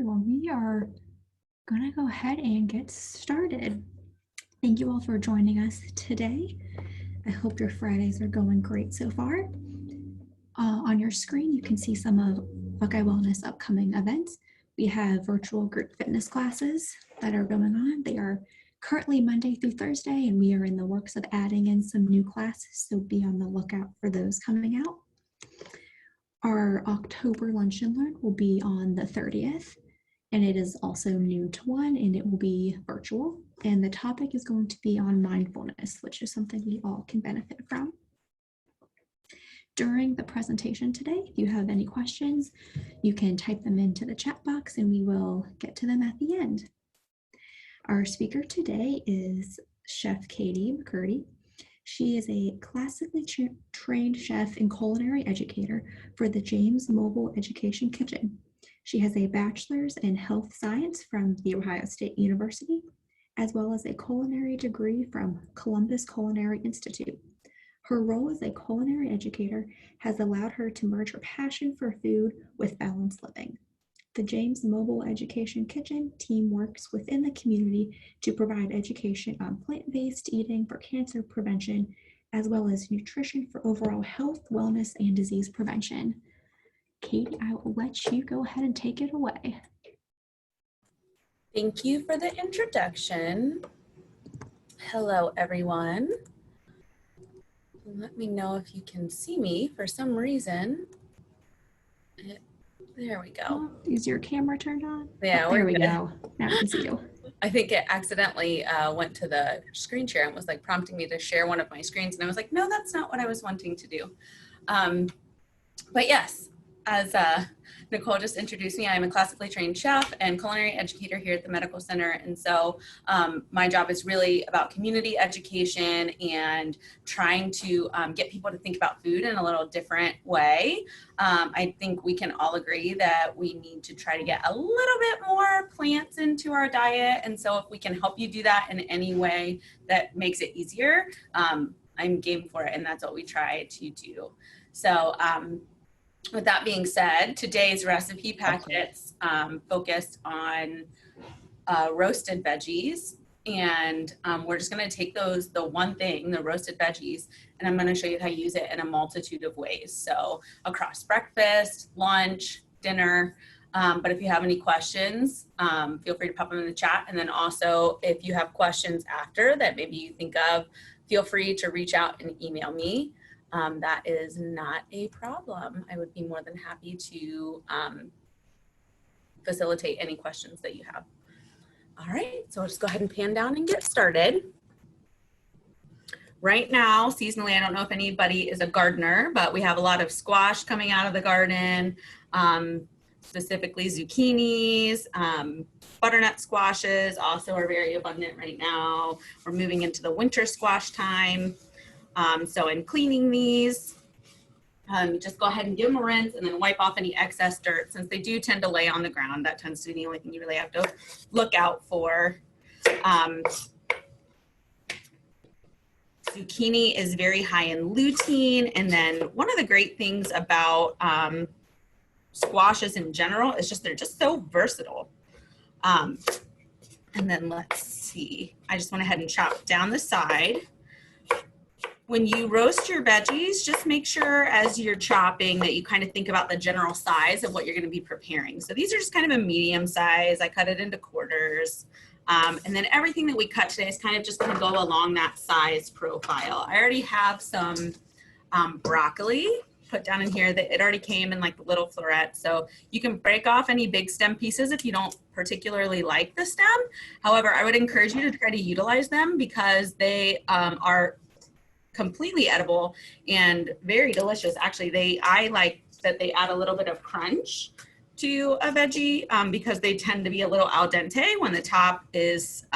Well, we are going to go ahead and get started. Thank you all for joining us today. I hope your Fridays are going great so far. On your screen, you can see some of Buckeye Wellness upcoming events. We have virtual group fitness classes that are going on. They are currently Monday through Thursday, and we are in the works of adding in some new classes, so be on the lookout for those coming out. Our October Lunch and Learn will be on the 30th, and it is also noon to 1, and it will be virtual. And the topic is going to be on mindfulness, which is something we all can benefit from. During the presentation today, if you have any questions, you can type them into the chat box and we will get to them at the end. Our speaker today is Chef Katie McCurdy. She is a classically trained chef and culinary educator for the James Mobile Education Kitchen. She has a bachelor's in health science from The Ohio State University, as well as a culinary degree from Columbus Culinary Institute. Her role as a culinary educator has allowed her to merge her passion for food with balanced living. The James Mobile Education Kitchen team works within the community to provide education on plant-based eating for cancer prevention, as well as nutrition for overall health, wellness, and disease prevention. Katie, I will let you go ahead and take it away. Thank you for the introduction. Hello, everyone. Let me know if you can see me. For some reason, there we go. Is your camera turned on? Yeah, there we go. Now I can see you. I think it accidentally went to the screen share and was like prompting me to share one of my screens. And I was like, no, that's not what I was wanting to do. But yes, as Nicole just introduced me, I'm a classically trained chef and culinary educator here at the Medical Center. And so my job is really about community education and trying to get people to think about food in a little different way. I think we can all agree that we need to try to get a little bit more plants into our diet. And so if we can help you do that in any way that makes it easier, I'm game for it. And that's what we try to do. So with that being said, today's recipe packets focused on roasted veggies. And we're just going to take the one thing, the roasted veggies, and I'm going to show you how to use it in a multitude of ways. So across breakfast, lunch, dinner. But if you have any questions, feel free to pop them in the chat. And then also, if you have questions after that maybe you think of, feel free to reach out and email me. That is not a problem. I would be more than happy to facilitate any questions that you have. All right, so I'll just go ahead and pan down and get started. Right now, seasonally, I don't know if anybody is a gardener, but we have a lot of squash coming out of the garden, specifically zucchinis, butternut squashes also are very abundant right now. We're moving into the winter squash time. So in cleaning these, just go ahead and give them a rinse and then wipe off any excess dirt. Since they do tend to lay on the ground, that tends to be the only thing you really have to look out for. Zucchini is very high in lutein. And then one of the great things about squashes in general is just they're just so versatile. And then let's see, I just went ahead and chopped down the side. When you roast your veggies, just make sure as you're chopping that you kind of think about the general size of what you're going to be preparing. So these are just kind of a medium size. I cut it into quarters. And then everything that we cut today is kind of just going to go along that size profile. I already have some broccoli put down in here that it already came in like the little florets. So you can break off any big stem pieces if you don't particularly like the stem. However, I would encourage you to try to utilize them because they are completely edible and very delicious. Actually, I like that they add a little bit of crunch to a veggie because they tend to be a little al dente when the top is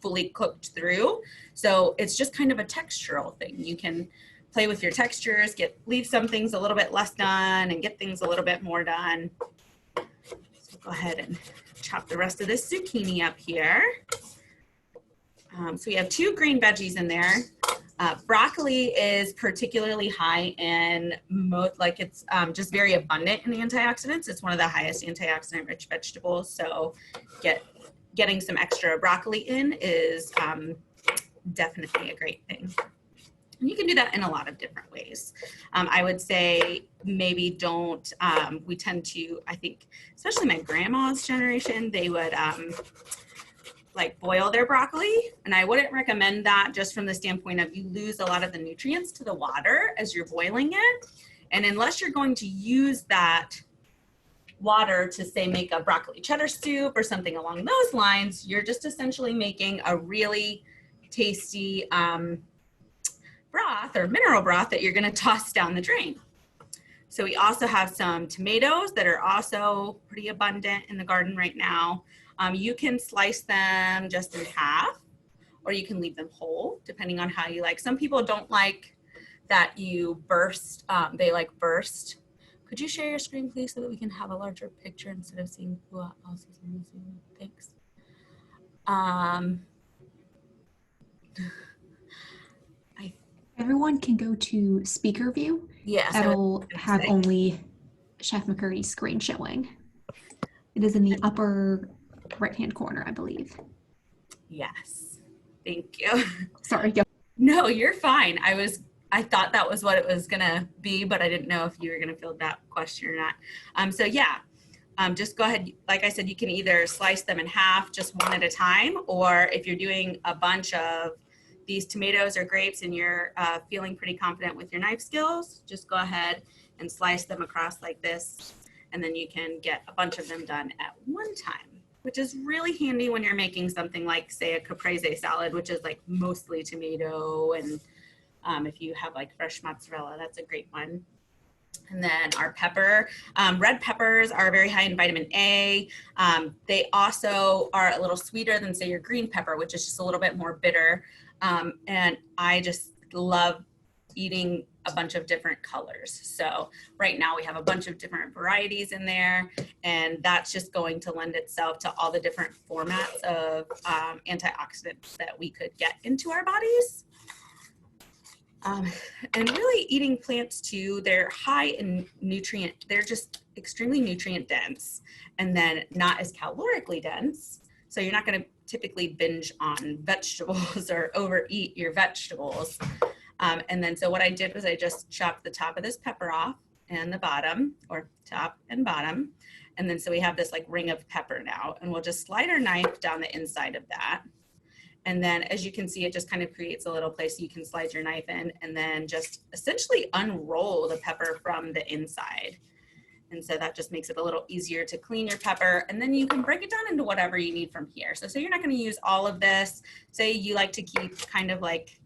fully cooked through. So it's just kind of a textural thing. You can play with your textures, leave some things a little bit less done and get things a little bit more done. So go ahead and chop the rest of this zucchini up here. So we have 2 green veggies in there. Broccoli is particularly high in it's just very abundant in antioxidants. It's one of the highest antioxidant rich vegetables. So getting some extra broccoli in is definitely a great thing. And you can do that in a lot of different ways. I would say maybe don't, we tend to, I think, especially my grandma's generation, they would like boil their broccoli. And I wouldn't recommend that just from the standpoint of you lose a lot of the nutrients to the water as you're boiling it. And unless you're going to use that water to say make a broccoli cheddar soup or something along those lines, you're just essentially making a really tasty broth or mineral broth that you're going to toss down the drain. So we also have some tomatoes that are also pretty abundant in the garden right now. You can slice them just in half, or you can leave them whole, depending on how you like. Some people don't like that you burst, they like burst. Could you share your screen, please, so that we can have a larger picture instead of seeing who else is in the Zoom? Thanks. Everyone can go to speaker view. Yeah, that'll have only Chef McCurdy's screen showing. It is in the upper right-hand corner, I believe. Yes, thank you. Sorry, go. No, you're fine. I thought that was what it was gonna be, but I didn't know if you were gonna field that question or not. So yeah, just go ahead. Like I said, you can either slice them in half, just one at a time, or if you're doing a bunch of these tomatoes or grapes and you're feeling pretty confident with your knife skills, just go ahead and slice them across like this, and then you can get a bunch of them done at one time, which is really handy when you're making something like, say, a caprese salad, which is like mostly tomato, and if you have like fresh mozzarella, that's a great one. And then our pepper, red peppers are very high in vitamin A. They also are a little sweeter than, say, your green pepper, which is just a little bit more bitter. And I just love eating a bunch of different colors. So right now we have a bunch of different varieties in there, and that's just going to lend itself to all the different formats of antioxidants that we could get into our bodies. And really eating plants too, they're high in nutrient, they're just extremely nutrient dense, and then not as calorically dense. So you're not going to typically binge on vegetables or overeat your vegetables. And then so what I did was I just chopped the top of this pepper off and the bottom, or top and bottom. And then so we have this like ring of pepper now, and we'll just slide our knife down the inside of that. And then as you can see, it just kind of creates a little place you can slide your knife in, and then just essentially unroll the pepper from the inside. And so that just makes it a little easier to clean your pepper. And then you can break it down into whatever you need from here. So you're not going to use all of this. Say you like to keep kind of like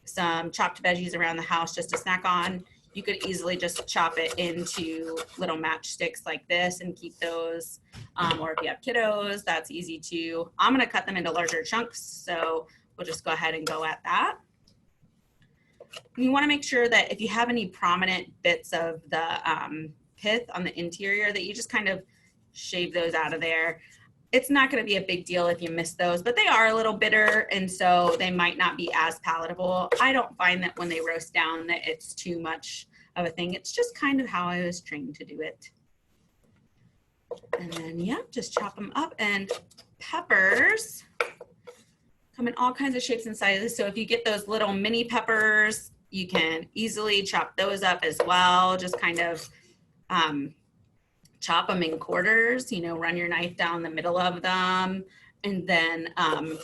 some chopped veggies around the house just to snack on. You could easily just chop it into little matchsticks like this and keep those. Or if you have kiddos, that's easy too. I'm going to cut them into larger chunks. So we'll just go ahead and go at that. You want to make sure that if you have any prominent bits of the pith on the interior, that you just kind of shave those out of there. It's not going to be a big deal if you miss those, but they are a little bitter, and so they might not be as palatable. I don't find that when they roast down that it's too much of a thing. It's just kind of how I was trained to do it. And then, yeah, just chop them up. And peppers come in all kinds of shapes and sizes. So if you get those little mini peppers, you can easily chop those up as well. Just kind of chop them in quarters, you know, run your knife down the middle of them, and then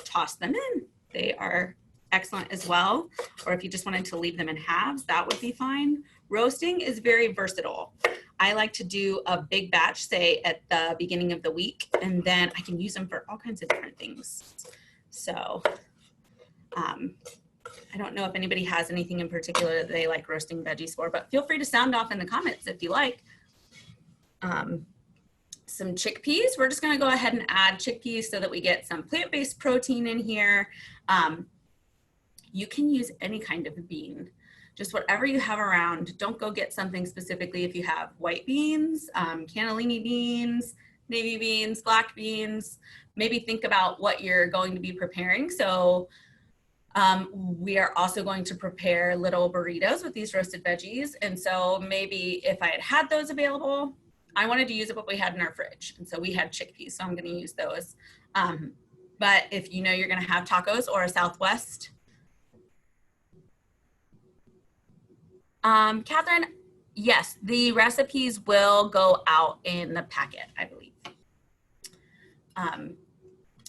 toss them in. They are excellent as well. Or if you just wanted to leave them in halves, that would be fine. Roasting is very versatile. I like to do a big batch, say at the beginning of the week, and then I can use them for all kinds of different things. So I don't know if anybody has anything in particular that they like roasting veggies for, but feel free to sound off in the comments if you like. Some chickpeas. We're just going to go ahead and add chickpeas so that we get some plant-based protein in here. You can use any kind of bean, just whatever you have around. Don't go get something specifically if you have white beans, cannellini beans, navy beans, black beans. Maybe think about what you're going to be preparing. So We are also going to prepare little burritos with these roasted veggies. And so maybe if I had those available, I wanted to use up what we had in our fridge. And so we had chickpeas, so I'm going to use those. But if you know you're going to have tacos or a Southwest, Catherine, yes, the recipes will go out in the packet, I believe.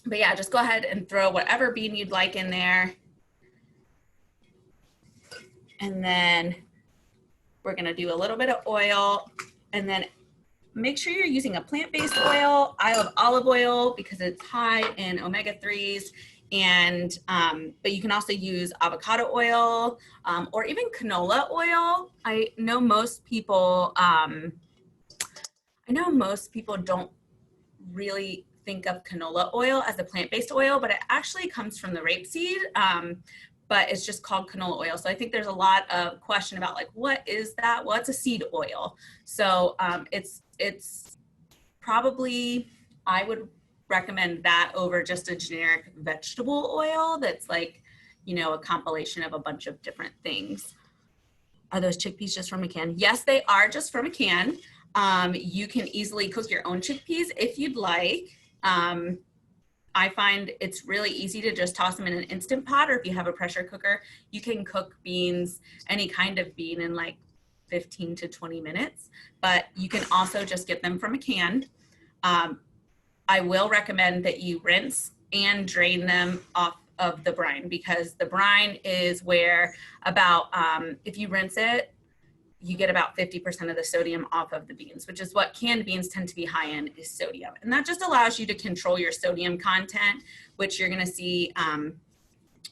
But yeah, just go ahead and throw whatever bean you'd like in there. And then we're gonna do a little bit of oil, and then make sure you're using a plant-based oil. I love olive oil because it's high in omega-3s, and but you can also use avocado oil or even canola oil. I know most people don't really think of canola oil as a plant-based oil, but it actually comes from the rapeseed. But it's just called canola oil. So I think there's a lot of question about like, what is that? Well, it's a seed oil. So it's probably, I would recommend that over just a generic vegetable oil that's like, you know, a compilation of a bunch of different things. Are those chickpeas just from a can? Yes, they are just from a can. You can easily cook your own chickpeas if you'd like. I find it's really easy to just toss them in an Instant Pot, or if you have a pressure cooker, you can cook beans, any kind of bean, in like 15 to 20 minutes, but you can also just get them from a can. I will recommend that you rinse and drain them off of the brine, because the brine is where about, if you rinse it, you get about 50% of the sodium off of the beans, which is what canned beans tend to be high in, is sodium. And that just allows you to control your sodium content, which you're gonna see,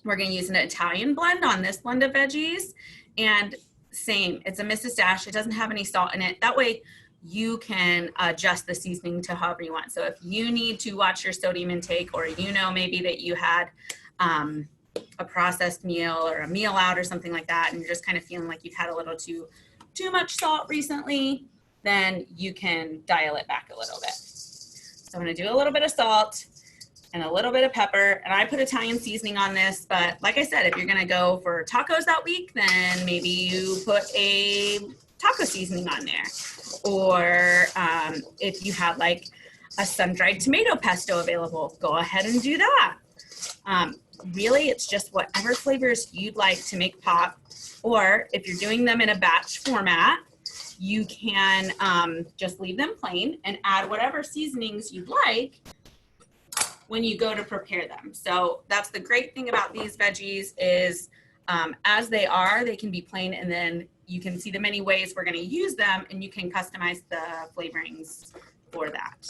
we're gonna use an Italian blend on this blend of veggies. And same, it's a Mrs. Dash, it doesn't have any salt in it. That way you can adjust the seasoning to however you want. So if you need to watch your sodium intake, or you know maybe that you had a processed meal or a meal out or something like that, and you're just kind of feeling like you've had a little too much salt recently, then you can dial it back a little bit. So I'm gonna do a little bit of salt and a little bit of pepper, and I put Italian seasoning on this, but like I said, if you're gonna go for tacos that week, then maybe you put a taco seasoning on there. Or if you have like a sun-dried tomato pesto available, go ahead and do that. Really, it's just whatever flavors you'd like to make pop. Or if you're doing them in a batch format, you can just leave them plain and add whatever seasonings you'd like when you go to prepare them. So that's the great thing about these veggies is as they are, they can be plain, and then you can see the many ways we're going to use them, and you can customize the flavorings for that.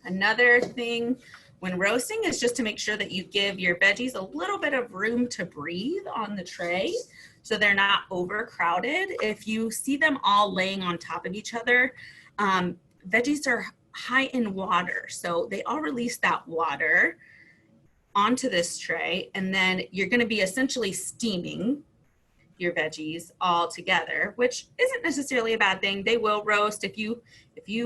Another thing when roasting is just to make sure that you give your veggies a little bit of room to breathe on the tray, so they're not overcrowded. If you see them all laying on top of each other, veggies are high in water, so they all release that water onto this tray, and then you're going to be essentially steaming your veggies all together, which isn't necessarily a bad thing. They will roast. If you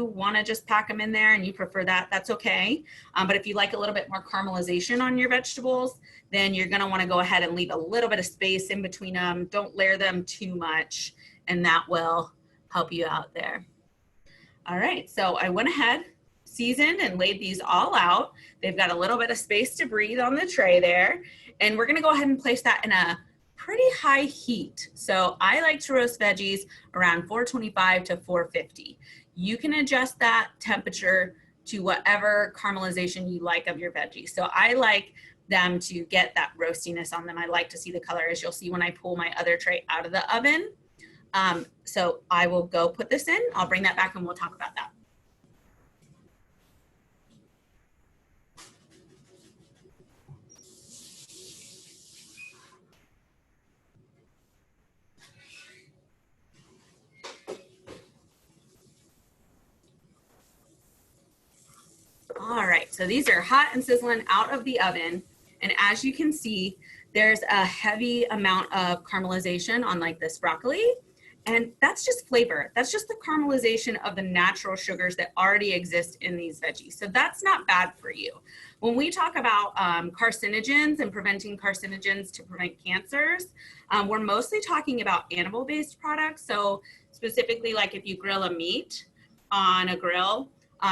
want to just pack them in there and you prefer that, that's okay. But if you like a little bit more caramelization on your vegetables, then you're going to want to go ahead and leave a little bit of space in between them. Don't layer them too much, and that will help you out there. All right, so I went ahead, seasoned, and laid these all out. They've got a little bit of space to breathe on the tray there, and we're going to go ahead and place that in a pretty high heat. So I like to roast veggies around 425 to 450. You can adjust that temperature to whatever caramelization you like of your veggies. So I like them to get that roastiness on them. I like to see the color, as you'll see when I pull my other tray out of the oven. So I will go put this in. I'll bring that back and we'll talk about that. All right, so these are hot and sizzling out of the oven. And as you can see, there's a heavy amount of caramelization on like this broccoli. And that's just flavor. That's just the caramelization of the natural sugars that already exist in these veggies. So that's not bad for you. When we talk about carcinogens and preventing carcinogens to prevent cancers, we're mostly talking about animal-based products. So specifically, like if you grill a meat on a grill,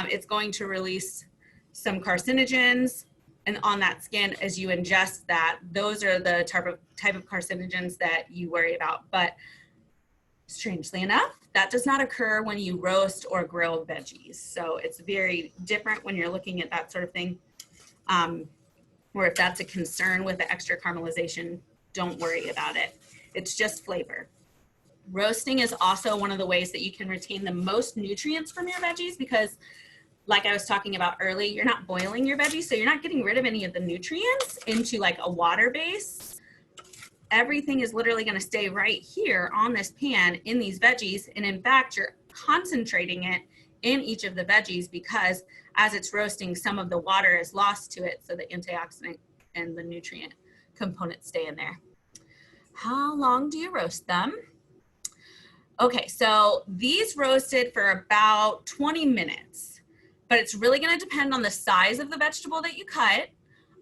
it's going to release some carcinogens and on that skin as you ingest that. Those are the type of carcinogens that you worry about. But strangely enough, that does not occur when you roast or grill veggies. So it's very different when you're looking at that sort of thing. Or if that's a concern with the extra caramelization, don't worry about it. It's just flavor. Roasting is also one of the ways that you can retain the most nutrients from your veggies because, like I was talking about earlier, you're not boiling your veggies, so you're not getting rid of any of the nutrients into like a water base. Everything is literally going to stay right here on this pan in these veggies. And in fact, you're concentrating it in each of the veggies because as it's roasting, some of the water is lost to it. So the antioxidant and the nutrient components stay in there. How long do you roast them? Okay, so these roasted for about 20 minutes, but it's really going to depend on the size of the vegetable that you cut.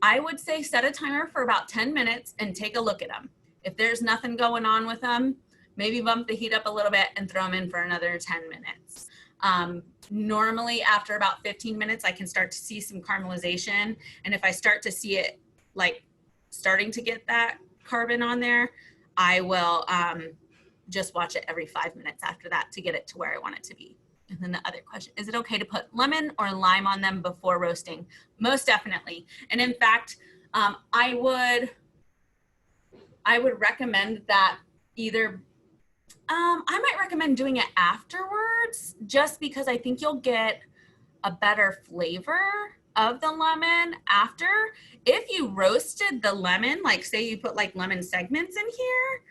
I would say set a timer for about 10 minutes and take a look at them. If there's nothing going on with them, maybe bump the heat up a little bit and throw them in for another 10 minutes. Normally after about 15 minutes, I can start to see some caramelization. And if I start to see it like starting to get that carbon on there, I will just watch it every 5 minutes after that to get it to where I want it to be. And then the other question, is it okay to put lemon or lime on them before roasting? Most definitely. And in fact, I would recommend that either, I might recommend doing it afterwards just because I think you'll get a better flavor of the lemon after. If you roasted the lemon, like say you put like lemon segments in here,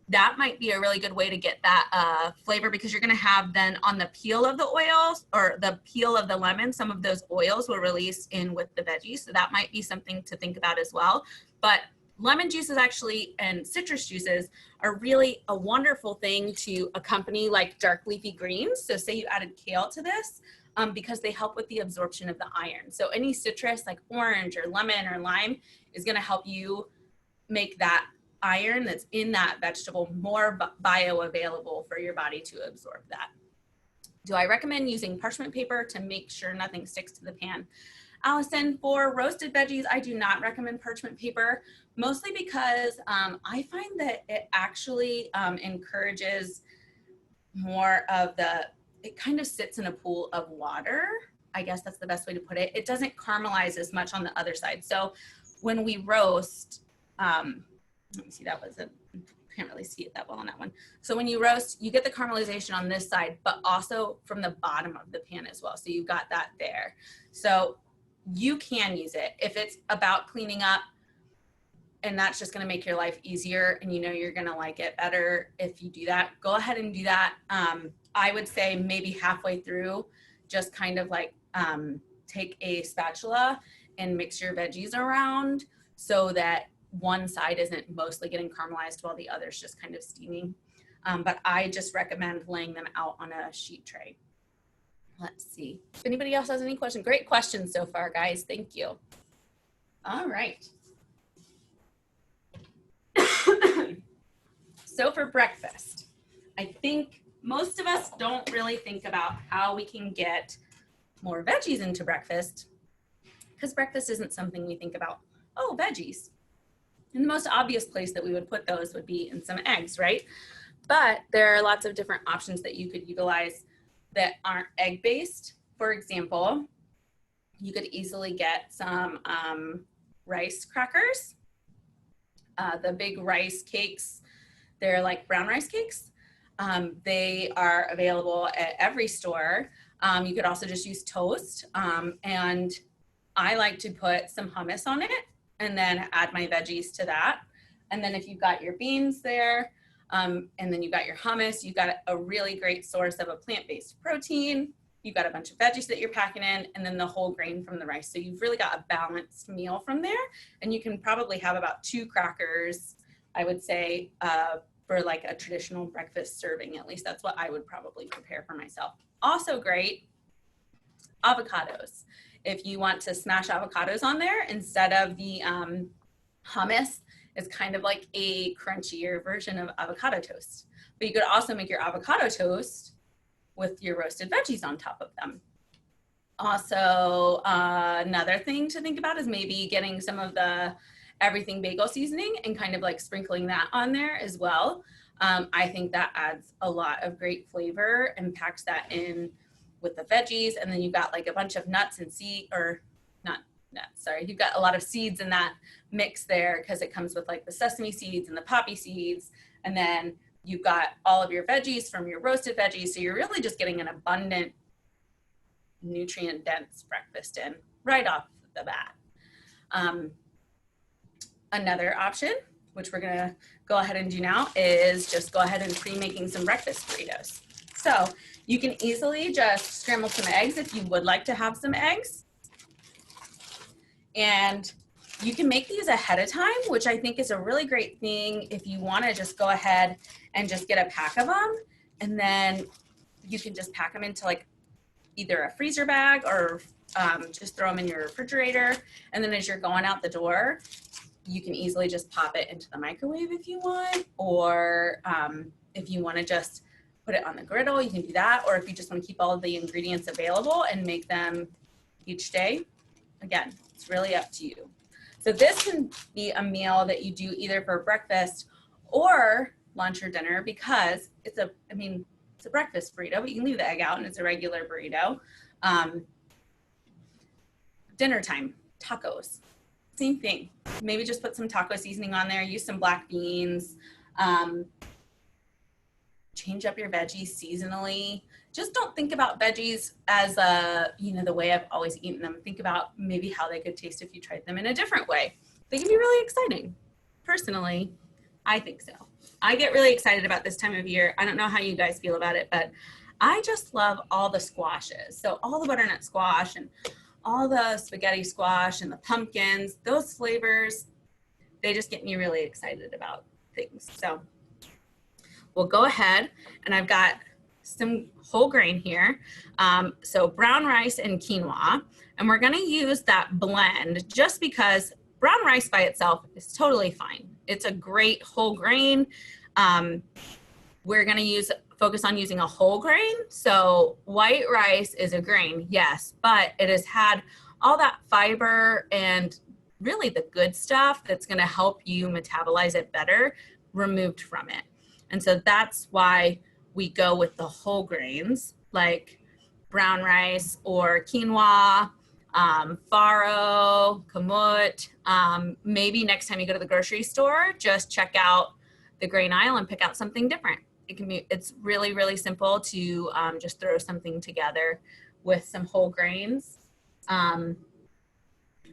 that might be a really good way to get that flavor because you're going to have then on the peel of the oils or the peel of the lemon, some of those oils will release in with the veggies. So that might be something to think about as well. But lemon juices actually and citrus juices are really a wonderful thing to accompany like dark leafy greens. So say you added kale to this because they help with the absorption of the iron. So any citrus like orange or lemon or lime is going to help you make that iron that's in that vegetable more bioavailable for your body to absorb that. Do I recommend using parchment paper to make sure nothing sticks to the pan? Allison, for roasted veggies, I do not recommend parchment paper, mostly because I find that it actually encourages more of it kind of sits in a pool of water. I guess that's the best way to put it. It doesn't caramelize as much on the other side. So when we roast, let me see, can't really see it that well on that one. So when you roast, you get the caramelization on this side, but also from the bottom of the pan as well. So you've got that there. So you can use it if it's about cleaning up and that's just going to make your life easier and you know you're going to like it better if you do that. Go ahead and do that. I would say maybe halfway through, just kind of like take a spatula and mix your veggies around so that one side isn't mostly getting caramelized while the other's just kind of steaming. But I just recommend laying them out on a sheet tray. Let's see if anybody else has any questions. Great questions so far, guys. Thank you. All right. So for breakfast, I think most of us don't really think about how we can get more veggies into breakfast because breakfast isn't something we think about. Oh, veggies. And the most obvious place that we would put those would be in some eggs, right? But there are lots of different options that you could utilize that aren't egg-based. For example, you could easily get some rice crackers, the big rice cakes. They're like brown rice cakes. They are available at every store. You could also just use toast. And I like to put some hummus on it and then add my veggies to that. And then if you've got your beans there, and then you've got your hummus, you've got a really great source of a plant-based protein. You've got a bunch of veggies that you're packing in, and then the whole grain from the rice. So you've really got a balanced meal from there. And you can probably have about 2 crackers, I would say, for like a traditional breakfast serving. At least that's what I would probably prepare for myself. Also great, avocados. If you want to smash avocados on there instead of the hummus, it's kind of like a crunchier version of avocado toast. But you could also make your avocado toast with your roasted veggies on top of them. Also, another thing to think about is maybe getting some of the everything bagel seasoning and kind of like sprinkling that on there as well. I think that adds a lot of great flavor and packs that in with the veggies. And then you've got like a bunch of nuts and or not nuts, sorry. You've got a lot of seeds in that mix there because it comes with like the sesame seeds and the poppy seeds. And then you've got all of your veggies from your roasted veggies. So you're really just getting an abundant, nutrient dense breakfast in right off the bat. Another option, which we're gonna go ahead and do now, is just go ahead and pre-making some breakfast burritos. So you can easily just scramble some eggs if you would like to have some eggs. And you can make these ahead of time, which I think is a really great thing if you wanna just go ahead and just get a pack of them. And then you can just pack them into like either a freezer bag or just throw them in your refrigerator. And then as you're going out the door, you can easily just pop it into the microwave if you want, or if you want to just put it on the griddle, you can do that. Or if you just want to keep all of the ingredients available and make them each day, again, it's really up to you. So this can be a meal that you do either for breakfast or lunch or dinner, because it's a breakfast burrito, but you can leave the egg out and it's a regular burrito. Dinner time, tacos. Same thing. Maybe just put some taco seasoning on there, use some black beans, change up your veggies seasonally. Just don't think about veggies as the way I've always eaten them. Think about maybe how they could taste if you tried them in a different way. They can be really exciting. Personally, I think so. I get really excited about this time of year. I don't know how you guys feel about it, but I just love all the squashes. So all the butternut squash and all the spaghetti squash and the pumpkins, those flavors, they just get me really excited about things. So we'll go ahead, and I've got some whole grain here. So brown rice and quinoa, and we're gonna use that blend just because brown rice by itself is totally fine. It's a great whole grain. We're gonna focus on using a whole grain. So white rice is a grain, yes, but it has had all that fiber and really the good stuff that's gonna help you metabolize it better removed from it. And so that's why we go with the whole grains like brown rice or quinoa, farro, kamut. Maybe next time you go to the grocery store, just check out the grain aisle and pick out something different. It's really, really simple to just throw something together with some whole grains. And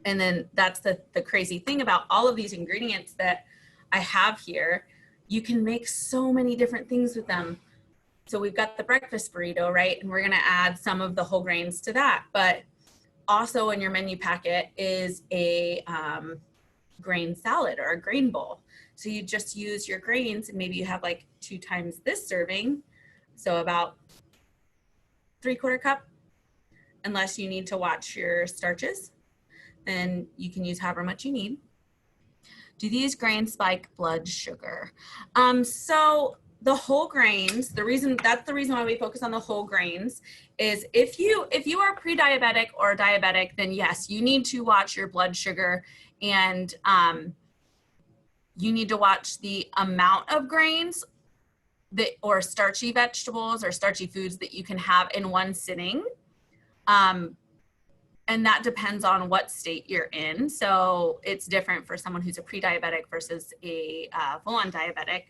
then that's the crazy thing about all of these ingredients that I have here. You can make so many different things with them. So we've got the breakfast burrito, right? And we're gonna add some of the whole grains to that. But also in your menu packet is a grain salad or a grain bowl. So you just use your grains, and maybe you have like 2 times this serving. So about 3/4 cup, unless you need to watch your starches, then you can use however much you need. Do these grains spike blood sugar? So the whole grains, that's the reason why we focus on the whole grains is if you are pre-diabetic or diabetic, then yes, you need to watch your blood sugar, and you need to watch the amount of grains or starchy vegetables or starchy foods that you can have in one sitting. And that depends on what state you're in. So it's different for someone who's a pre-diabetic versus a full-on diabetic.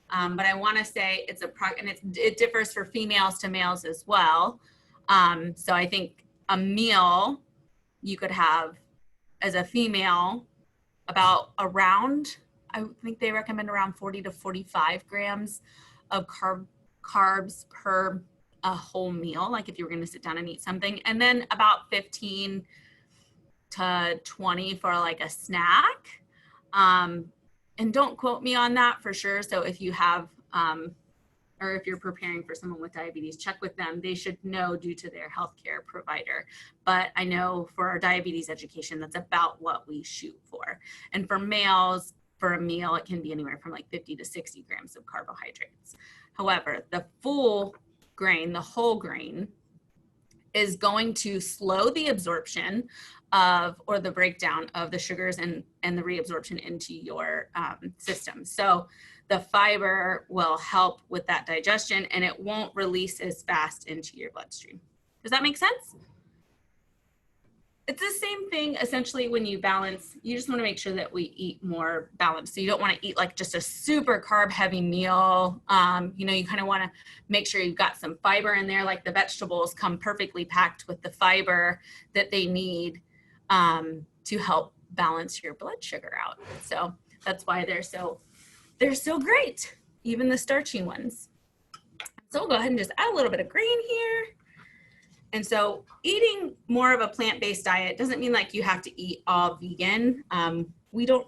But I want to say it differs for females to males as well. So I think a meal you could have as a female about around, I think they recommend around 40 to 45 grams of carbs per a whole meal, like if you were going to sit down and eat something, and then about 15 to 20 for like a snack. and don't quote me on that for sure. So if you have, or if you're preparing for someone with diabetes, check with them. They should know due to their healthcare provider. But I know for our diabetes education, that's about what we shoot for. And for males, for a meal, it can be anywhere from like 50 to 60 grams of carbohydrates. However, the full grain, the whole grain, is going to slow the absorption of, or the breakdown of the sugars and the reabsorption into your system. So the fiber will help with that digestion and it won't release as fast into your bloodstream. Does that make sense? It's the same thing essentially when you balance. You just want to make sure that we eat more balanced. So you don't want to eat like just a super carb heavy meal. You know, you kind of want to make sure you've got some fiber in there, like the vegetables come perfectly packed with the fiber that they need to help balance your blood sugar out. So that's why they're so great, even the starchy ones. So we'll go ahead and just add a little bit of grain here. And so eating more of a plant-based diet doesn't mean like you have to eat all vegan. We don't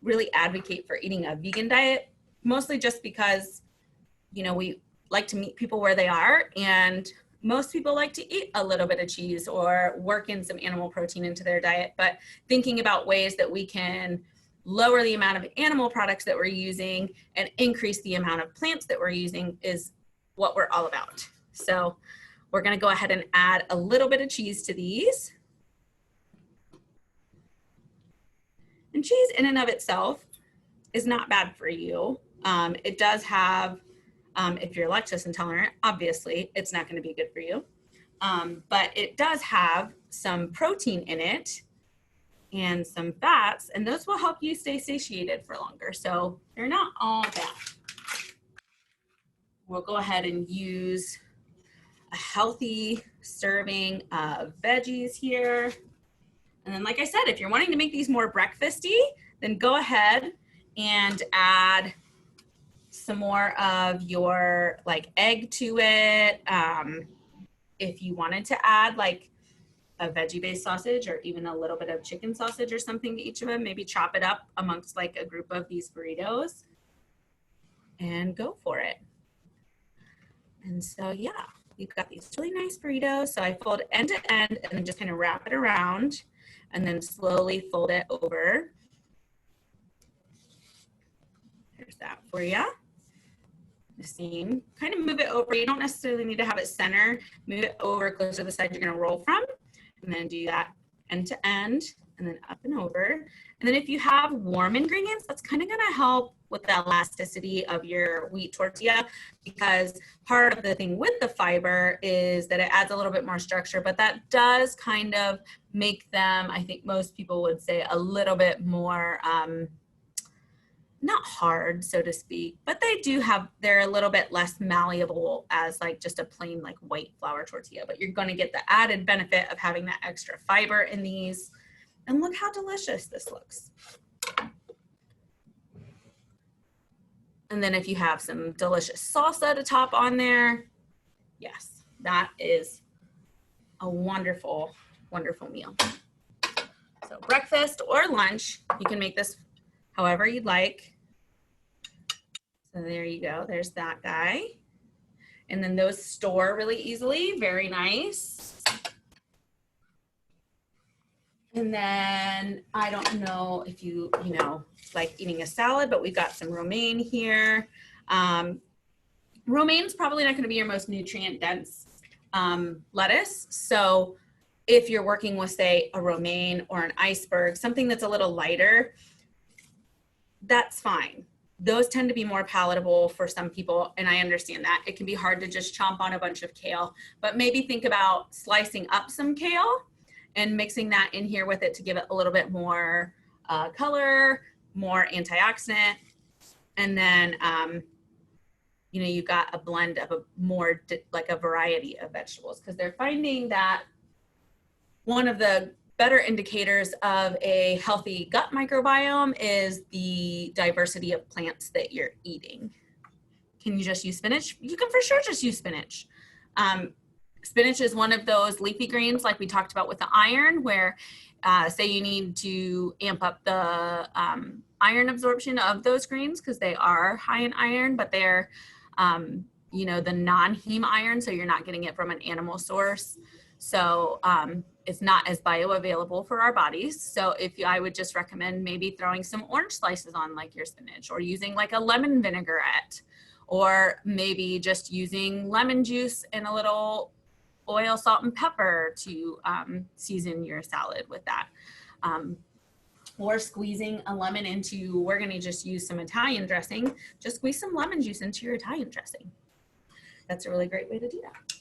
really advocate for eating a vegan diet, mostly just because, you know, we like to meet people where they are, and most people like to eat a little bit of cheese or work in some animal protein into their diet. But thinking about ways that we can lower the amount of animal products that we're using and increase the amount of plants that we're using is what we're all about. So we're going to go ahead and add a little bit of cheese to these. And cheese in and of itself is not bad for you. It does have, if you're lactose intolerant, obviously it's not going to be good for you. But it does have some protein in it and some fats, and those will help you stay satiated for longer. So they're not all bad. We'll go ahead and use a healthy serving of veggies here. And then, like I said, if you're wanting to make these more breakfasty, then go ahead and add some more of your like egg to it. If you wanted to add like a veggie-based sausage or even a little bit of chicken sausage or something to each of them, maybe chop it up amongst like a group of these burritos and go for it. And so, yeah. You've got these really nice burritos. So I fold end to end and then just kind of wrap it around and then slowly fold it over. There's that for you. The same, kind of move it over. You don't necessarily need to have it center. Move it over closer to the side you're going to roll from. And then do that end to end and then up and over. And then if you have warm ingredients, that's kind of going to help with the elasticity of your wheat tortilla, because part of the thing with the fiber is that it adds a little bit more structure, but that does kind of make them, I think most people would say, a little bit more, not hard, so to speak, but they're a little bit less malleable as like just a plain like white flour tortilla, but you're going to get the added benefit of having that extra fiber in these. And look how delicious this looks. And then if you have some delicious salsa to top on there, yes, that is a wonderful, wonderful meal. So breakfast or lunch, you can make this however you'd like. So there you go, there's that guy. And then those store really easily, very nice. And then I don't know if you like eating a salad, but we've got some romaine here. Romaine's probably not going to be your most nutrient dense lettuce. So if you're working with, say, a romaine or an iceberg, something that's a little lighter, that's fine. Those tend to be more palatable for some people, and I understand that. It can be hard to just chomp on a bunch of kale, but maybe think about slicing up some kale and mixing that in here with it to give it a little bit more color, more antioxidant. And then, you've got a blend of like a variety of vegetables, because they're finding that one of the better indicators of a healthy gut microbiome is the diversity of plants that you're eating. Can you just use spinach? You can for sure just use spinach. Spinach is one of those leafy greens like we talked about with the iron, where say you need to amp up the iron absorption of those greens because they are high in iron, but they're, the non-heme iron, so you're not getting it from an animal source. So it's not as bioavailable for our bodies. So I would just recommend maybe throwing some orange slices on like your spinach, or using like a lemon vinaigrette, or maybe just using lemon juice and a little oil, salt, and pepper to season your salad with that. Or squeezing a lemon into, we're gonna just use some Italian dressing, just squeeze some lemon juice into your Italian dressing. That's a really great way to do that.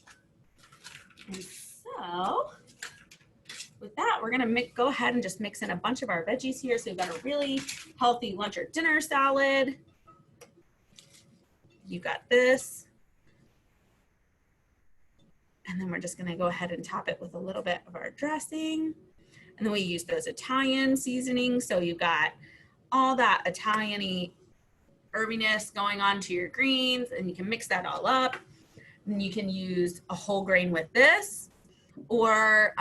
And so with that, we're gonna go ahead and just mix in a bunch of our veggies here. So we've got a really healthy lunch or dinner salad. You got this. And then we're just gonna go ahead and top it with a little bit of our dressing. And then we use those Italian seasonings. So you've got all that Italian-y herbiness going on to your greens, and you can mix that all up. And you can use a whole grain with this, or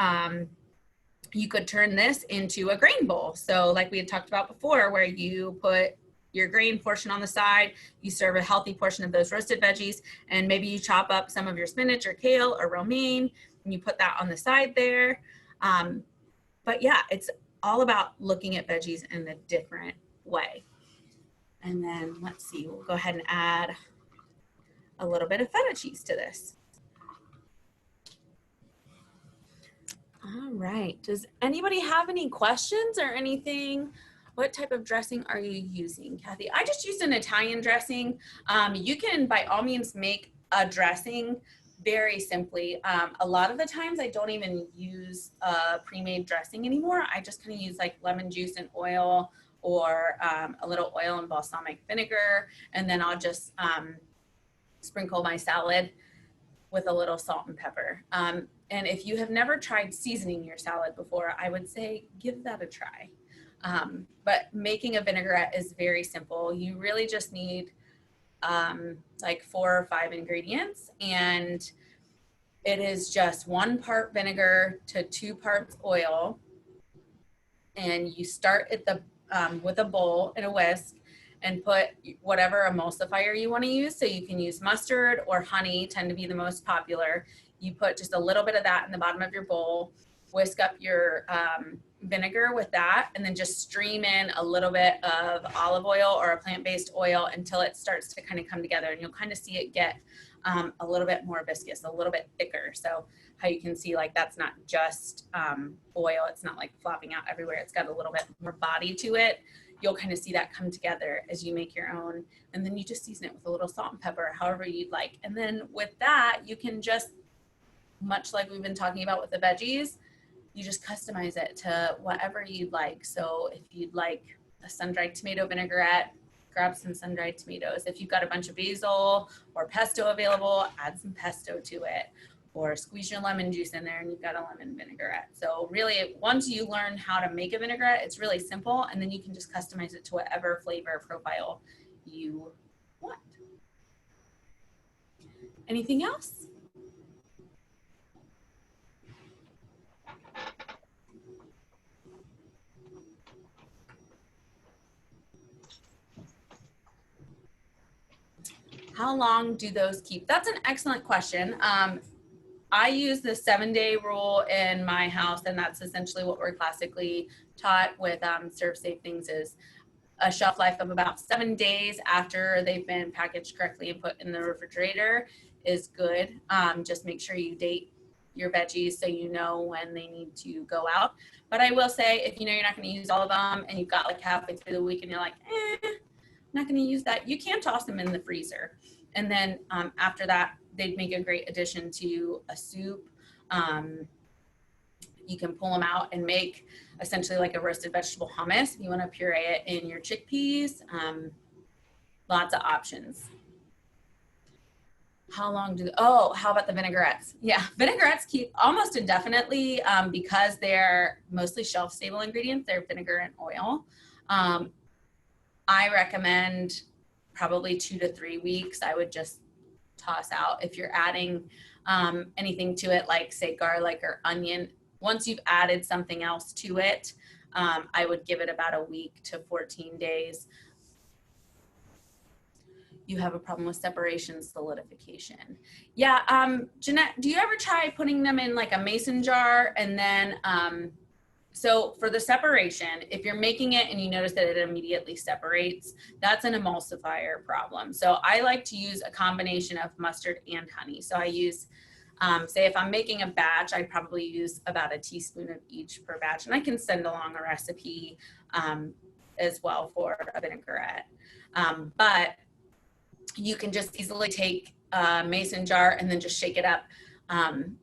you could turn this into a grain bowl. So like we had talked about before, where you put your grain portion on the side, you serve a healthy portion of those roasted veggies, and maybe you chop up some of your spinach or kale or romaine, and you put that on the side there. But yeah, it's all about looking at veggies in a different way. And then let's see, we'll go ahead and add a little bit of feta cheese to this. All right, does anybody have any questions or anything? What type of dressing are you using, Kathy? I just used an Italian dressing. You can by all means make a dressing very simply. A lot of the times I don't even use a pre-made dressing anymore. I just kind of use like lemon juice and oil, or a little oil and balsamic vinegar. And then I'll just sprinkle my salad with a little salt and pepper. And if you have never tried seasoning your salad before, I would say give that a try. But making a vinaigrette is very simple. You really just need like 4 or 5 ingredients, and it is just 1 part vinegar to 2 parts oil. And you start at the with a bowl and a whisk, and put whatever emulsifier you want to use. So you can use mustard or honey, tend to be the most popular. You put just a little bit of that in the bottom of your bowl, whisk up your vinegar with that, and then just stream in a little bit of olive oil or a plant-based oil until it starts to kind of come together, and you'll kind of see it get a little bit more viscous, a little bit thicker. So how you can see like that's not just oil, it's not like flopping out everywhere, it's got a little bit more body to it. You'll kind of see that come together as you make your own, and then you just season it with a little salt and pepper, however you'd like. And then with that, you can just, much like we've been talking about with the veggies, you just customize it to whatever you'd like. So if you'd like a sun-dried tomato vinaigrette, grab some sun-dried tomatoes. If you've got a bunch of basil or pesto available, add some pesto to it, or squeeze your lemon juice in there and you've got a lemon vinaigrette. So really, once you learn how to make a vinaigrette, it's really simple, and then you can just customize it to whatever flavor profile you want. Anything else? How long do those keep? That's an excellent question. I use the 7-day rule in my house, and that's essentially what we're classically taught with serve safe things, is a shelf life of about 7 days after they've been packaged correctly and put in the refrigerator is good. Just make sure you date your veggies so you know when they need to go out. But I will say, if you know you're not going to use all of them and you've got like halfway through the week and you're like, I'm not going to use that, you can toss them in the freezer. And then after that, they'd make a great addition to a soup. You can pull them out and make essentially like a roasted vegetable hummus. If you want to puree it in your chickpeas, lots of options. How long how about the vinaigrettes? Yeah, vinaigrettes keep almost indefinitely because they're mostly shelf stable ingredients. They're vinegar and oil. I recommend probably 2 to 3 weeks. I would just toss out. If you're adding anything to it, like say garlic or onion, once you've added something else to it, I would give it about a week to 14 days. You have a problem with separation, solidification. Yeah, Jeanette, do you ever try putting them in like a mason jar and then, so for the separation, if you're making it and you notice that it immediately separates, that's an emulsifier problem. So I like to use a combination of mustard and honey. So I use, say if I'm making a batch, I'd probably use about a teaspoon of each per batch. And I can send along a recipe as well for a vinaigrette. But you can just easily take a mason jar and then just shake it up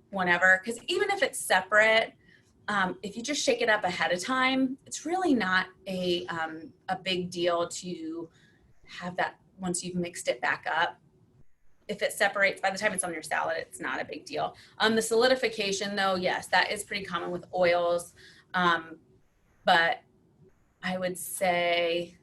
whenever, because even if it's separate, if you just shake it up ahead of time, it's really not a big deal to have that once you've mixed it back up. If it separates, by the time it's on your salad, it's not a big deal. The solidification though, yes, that is pretty common with oils. But I would say,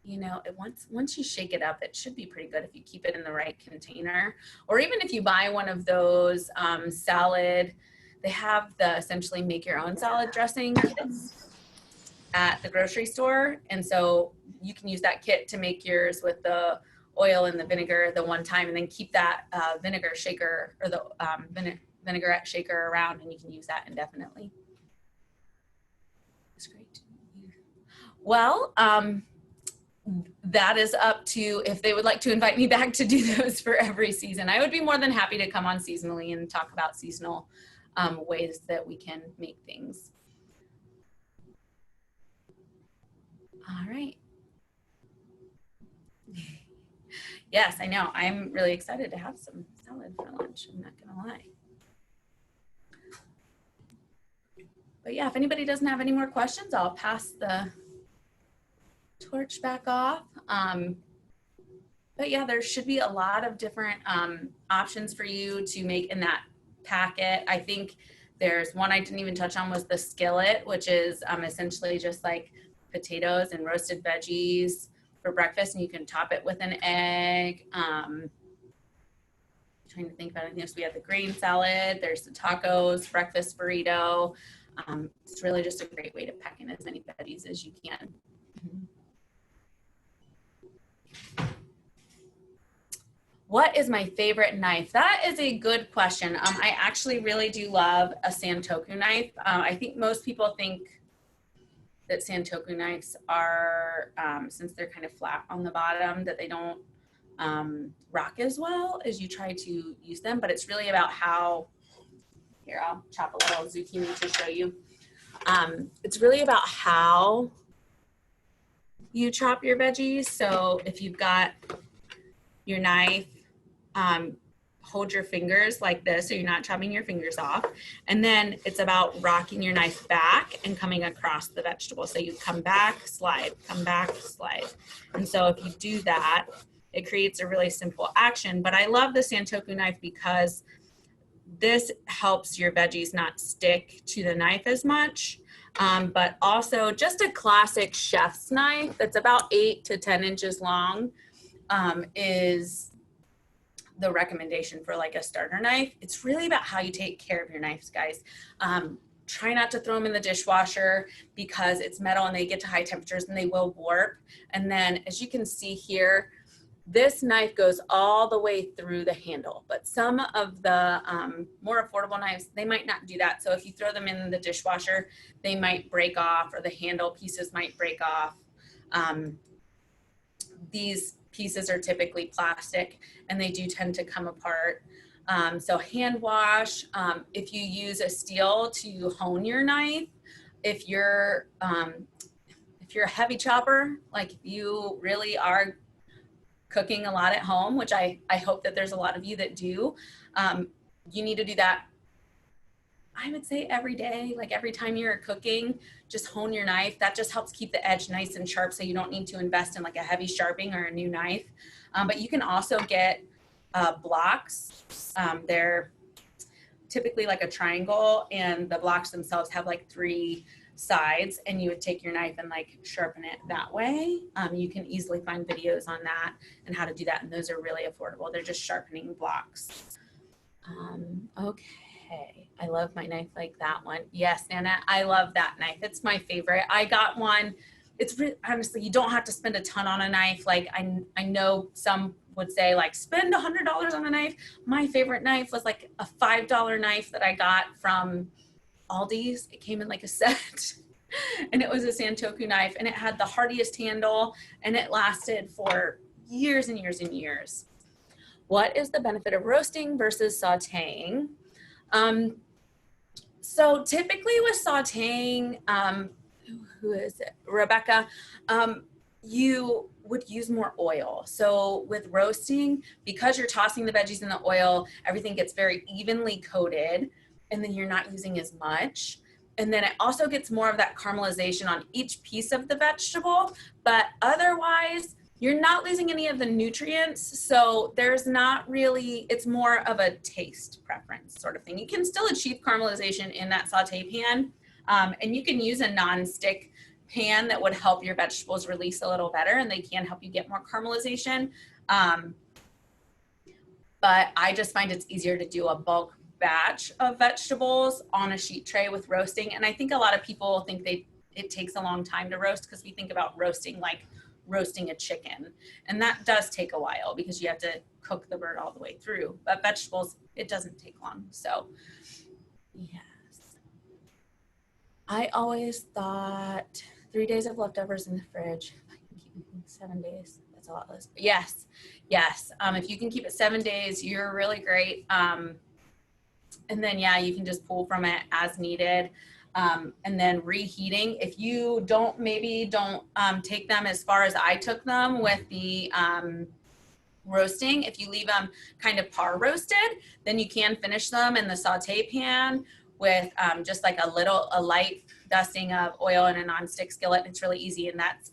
you know, once you shake it up, it should be pretty good if you keep it in the right container. Or even if you buy one of those salad, they have the essentially make your own salad dressing kits at the grocery store. And so you can use that kit to make yours with the oil and the vinegar the one time, and then keep that vinegar shaker or the vinaigrette shaker around, and you can use that indefinitely. It's great. Well, that is up to if they would like to invite me back to do those for every season. I would be more than happy to come on seasonally and talk about seasonal ways that we can make things. All right. Yes, I know. I'm really excited to have some salad for lunch. I'm not gonna lie. But yeah, if anybody doesn't have any more questions, I'll pass the torch back off. But yeah, there should be a lot of different options for you to make in that packet. I think there's one I didn't even touch on was the skillet, which is essentially just like potatoes and roasted veggies for breakfast, and you can top it with an egg. Trying to think about anything else. We have the grain salad, there's the tacos, breakfast burrito. It's really just a great way to pack in as many veggies as you can. What is my favorite knife? That is a good question. I actually really do love a Santoku knife. I think most people think that Santoku knives are, since they're kind of flat on the bottom, that they don't rock as well as you try to use them, but it's really about how, here, I'll chop a little zucchini to show you. It's really about how you chop your veggies. So if you've got your knife, hold your fingers like this so you're not chopping your fingers off. And then it's about rocking your knife back and coming across the vegetable. So you come back, slide, come back, slide. And so if you do that, it creates a really simple action. But I love the Santoku knife because this helps your veggies not stick to the knife as much. But also just a classic chef's knife that's about 8 to 10 inches long is the recommendation for like a starter knife. It's really about how you take care of your knives, guys. Try not to throw them in the dishwasher because it's metal and they get to high temperatures and they will warp. And then as you can see here, this knife goes all the way through the handle, but some of the more affordable knives, they might not do that. So if you throw them in the dishwasher, they might break off or the handle pieces might break off. These pieces are typically plastic and they do tend to come apart. So hand wash, if you use a steel to hone your knife, if you're a heavy chopper, like if you really are cooking a lot at home, which I hope that there's a lot of you that do, you need to do that, I would say every day, like every time you're cooking, just hone your knife. That just helps keep the edge nice and sharp so you don't need to invest in like a heavy sharpening or a new knife. But you can also get blocks. They're typically like a triangle and the blocks themselves have like 3 sides, and you would take your knife and like sharpen it that way. You can easily find videos on that and how to do that, and those are really affordable. They're just sharpening blocks. Okay, I love my knife like that one. Yes, Nana, I love that knife. It's my favorite. I got one. It's really, honestly, you don't have to spend a ton on a knife. Like I know some would say like spend $100 on a knife. My favorite knife was like a $5 knife that I got from Aldi's. It came in like a set. And it was a Santoku knife, and it had the hardiest handle, and it lasted for years and years and years. What is the benefit of roasting versus sauteing? So typically with sauteing, who is it? Rebecca, you would use more oil. So with roasting, because you're tossing the veggies in the oil, everything gets very evenly coated, and then you're not using as much. And then it also gets more of that caramelization on each piece of the vegetable, but otherwise you're not losing any of the nutrients. So there's not really, it's more of a taste preference sort of thing. You can still achieve caramelization in that saute pan, and you can use a non-stick pan that would help your vegetables release a little better, and they can help you get more caramelization. But I just find it's easier to do a bulk batch of vegetables on a sheet tray with roasting. And I think a lot of people think it takes a long time to roast, because we think about roasting like roasting a chicken, and that does take a while because you have to cook the bird all the way through. But vegetables, it doesn't take long. So yes, I always thought 3 days of leftovers in the fridge. If I can keep them 7 days, that's a lot less. But yes. If you can keep it 7 days, you're really great. And then, yeah, you can just pull from it as needed. And then reheating, if you don't take them as far as I took them with the roasting, if you leave them kind of par roasted, then you can finish them in the saute pan with just like a light dusting of oil in a non-stick skillet. It's really easy, and that's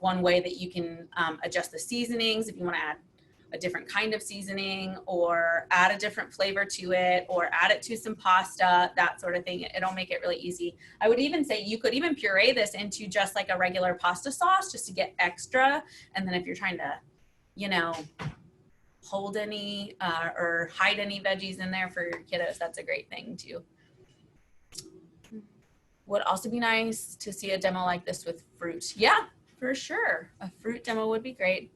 one way that you can adjust the seasonings if you want to add a different kind of seasoning or add a different flavor to it or add it to some pasta, that sort of thing. It'll make it really easy. I would even say you could even puree this into just like a regular pasta sauce just to get extra. And then if you're trying to, hold any or hide any veggies in there for your kiddos, that's a great thing too. Would also be nice to see a demo like this with fruit. Yeah, for sure. A fruit demo would be great.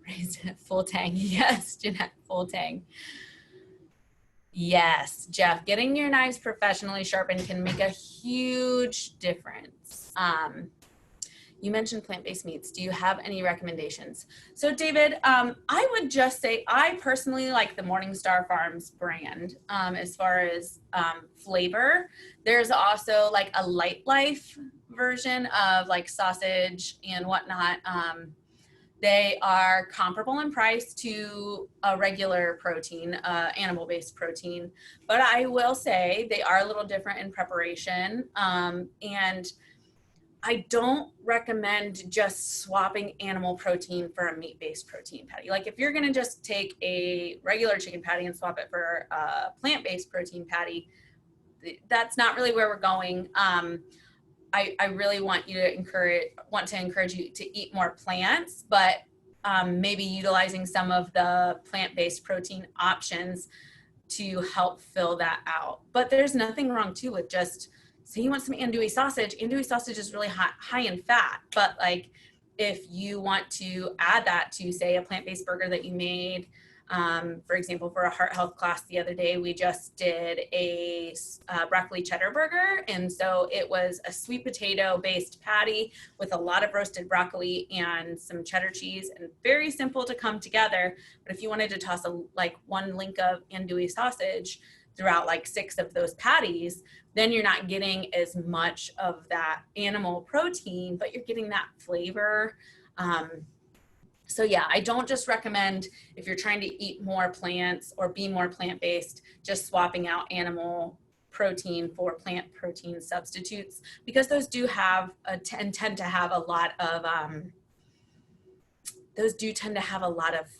Raised at full tang. Yes, Jeanette, full tang. Yes, Jeff, getting your knives professionally sharpened can make a huge difference. You mentioned plant-based meats. Do you have any recommendations? So David, I would just say I personally like the Morningstar Farms brand as far as flavor. There's also like a Light Life version of like sausage and whatnot. They are comparable in price to a regular protein, animal-based protein, but I will say they are a little different in preparation. And I don't recommend just swapping animal protein for a meat-based protein patty. Like if you're gonna just take a regular chicken patty and swap it for a plant-based protein patty, that's not really where we're going. I really want to encourage you to eat more plants, but maybe utilizing some of the plant-based protein options to help fill that out. But there's nothing wrong too with just, say you want some andouille sausage. Andouille sausage is really high in fat, but like if you want to add that to say a plant-based burger that you made, for example, for a heart health class the other day, we just did a broccoli cheddar burger. And so it was a sweet potato based patty with a lot of roasted broccoli and some cheddar cheese, and very simple to come together. But if you wanted to toss one link of andouille sausage throughout like 6 of those patties, then you're not getting as much of that animal protein, but you're getting that flavor. So yeah, I don't just recommend, if you're trying to eat more plants or be more plant-based, just swapping out animal protein for plant protein substitutes, because those do have tend to have a lot of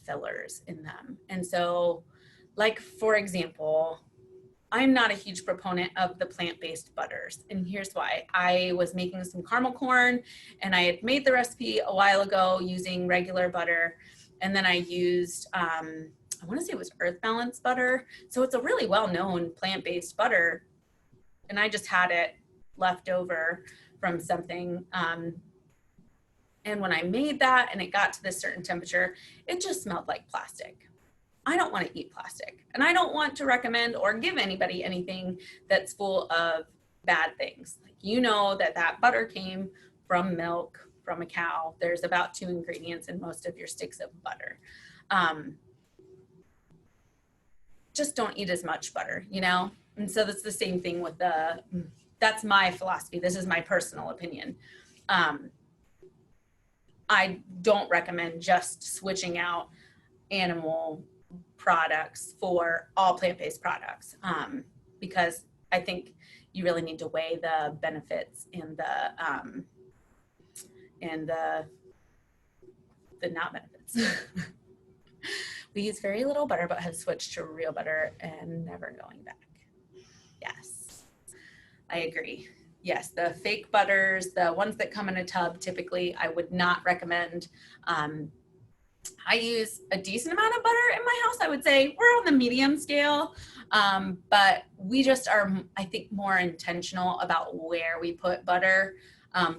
fillers in them. And so, like for example, I'm not a huge proponent of the plant-based butters, and here's why. I was making some caramel corn, and I had made the recipe a while ago using regular butter, and then I used, I want to say it was Earth Balance butter, so it's a really well-known plant-based butter, and I just had it left over from something, and when I made that and it got to this certain temperature, it just smelled like plastic. I don't want to eat plastic, and I don't want to recommend or give anybody anything that's full of bad things. Like, you know, that butter came from milk from a cow. There's about 2 ingredients in most of your sticks of butter. Just don't eat as much butter, you know? And so that's the same thing with that's my philosophy. This is my personal opinion. I don't recommend just switching out animal products for all plant-based products, because I think you really need to weigh the benefits and the not benefits. We use very little butter, but have switched to real butter and never going back. Yes, I agree. Yes, the fake butters, the ones that come in a tub, typically I would not recommend. I use a decent amount of butter in my house. I would say we're on the medium scale, but we just are, I think, more intentional about where we put butter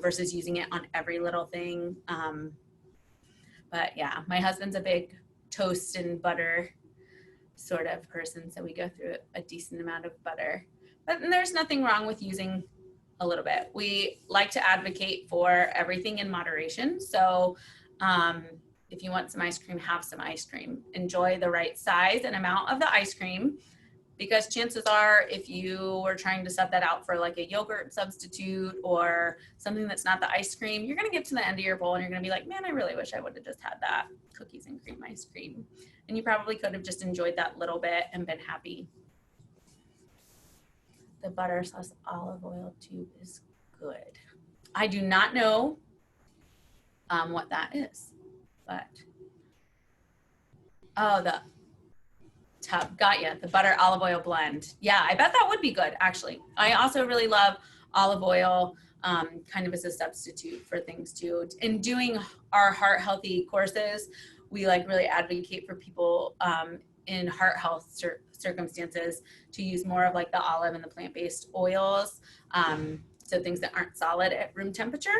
versus using it on every little thing. But yeah, my husband's a big toast and butter sort of person, so we go through a decent amount of butter. But there's nothing wrong with using a little bit. We like to advocate for everything in moderation. So if you want some ice cream, have some ice cream. Enjoy the right size and amount of the ice cream, because chances are if you were trying to set that out for like a yogurt substitute or something that's not the ice cream, you're going to get to the end of your bowl and you're going to be like, man, I really wish I would have just had that cookies and cream ice cream. And you probably could have just enjoyed that little bit and been happy. The butter sauce olive oil tube is good. I do not know what that is, but oh, the tub, got you. The butter olive oil blend. Yeah, I bet that would be good, actually. I also really love olive oil kind of as a substitute for things too. In doing our heart healthy courses, we like really advocate for people in heart health circumstances to use more of like the olive and the plant-based oils. So things that aren't solid at room temperature.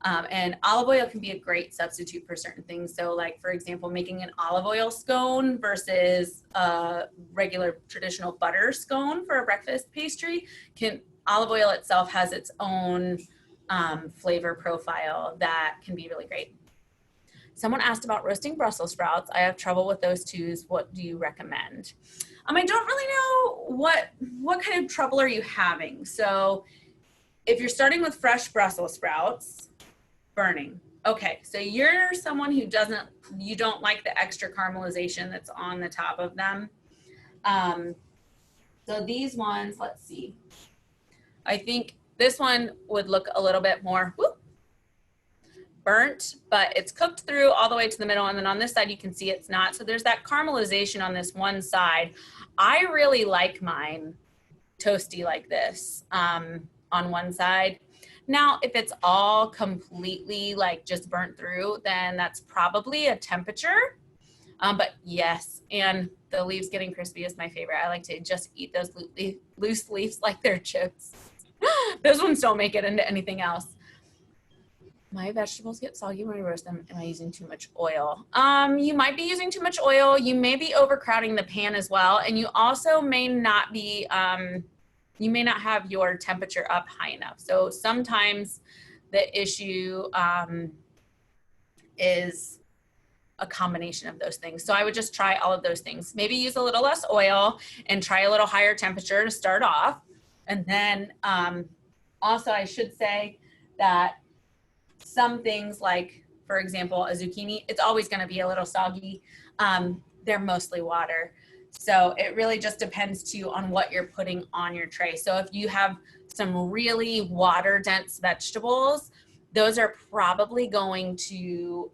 And olive oil can be a great substitute for certain things. So like, for example, making an olive oil scone versus a regular traditional butter scone for a breakfast pastry, olive oil itself has its own flavor profile that can be really great. Someone asked about roasting Brussels sprouts. I have trouble with those too. What do you recommend? I don't really know what kind of trouble are you having. So if you're starting with fresh Brussels sprouts, burning. Okay, so you're someone who you don't like the extra caramelization that's on the top of them. So these ones, let's see. I think this one would look a little bit more burnt, but it's cooked through all the way to the middle. And then on this side, you can see it's not. So there's that caramelization on this one side. I really like mine toasty like this on one side. Now, if it's all completely like just burnt through, then that's probably a temperature. But yes, and the leaves getting crispy is my favorite. I like to just eat those loose leaves like they're chips. Those ones don't make it into anything else. My vegetables get soggy when I roast them. Am I using too much oil? You might be using too much oil. You may be overcrowding the pan as well. And you also may not be, you may not have your temperature up high enough. So sometimes the issue is a combination of those things. So I would just try all of those things. Maybe use a little less oil and try a little higher temperature to start off. And then also I should say that some things like, for example, a zucchini, it's always going to be a little soggy. They're mostly water. So it really just depends too on what you're putting on your tray. So if you have some really water dense vegetables, those are probably going to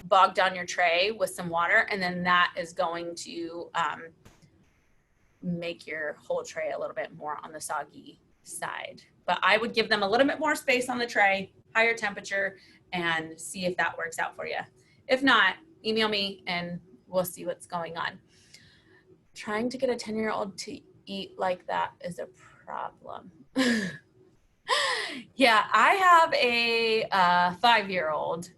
bog down your tray with some water. And then that is going to make your whole tray a little bit more on the soggy side. But I would give them a little bit more space on the tray, higher temperature, and see if that works out for you. If not, email me and we'll see what's going on. Trying to get a 10-year-old to eat like that is a problem. Yeah, I have a 5-year-old.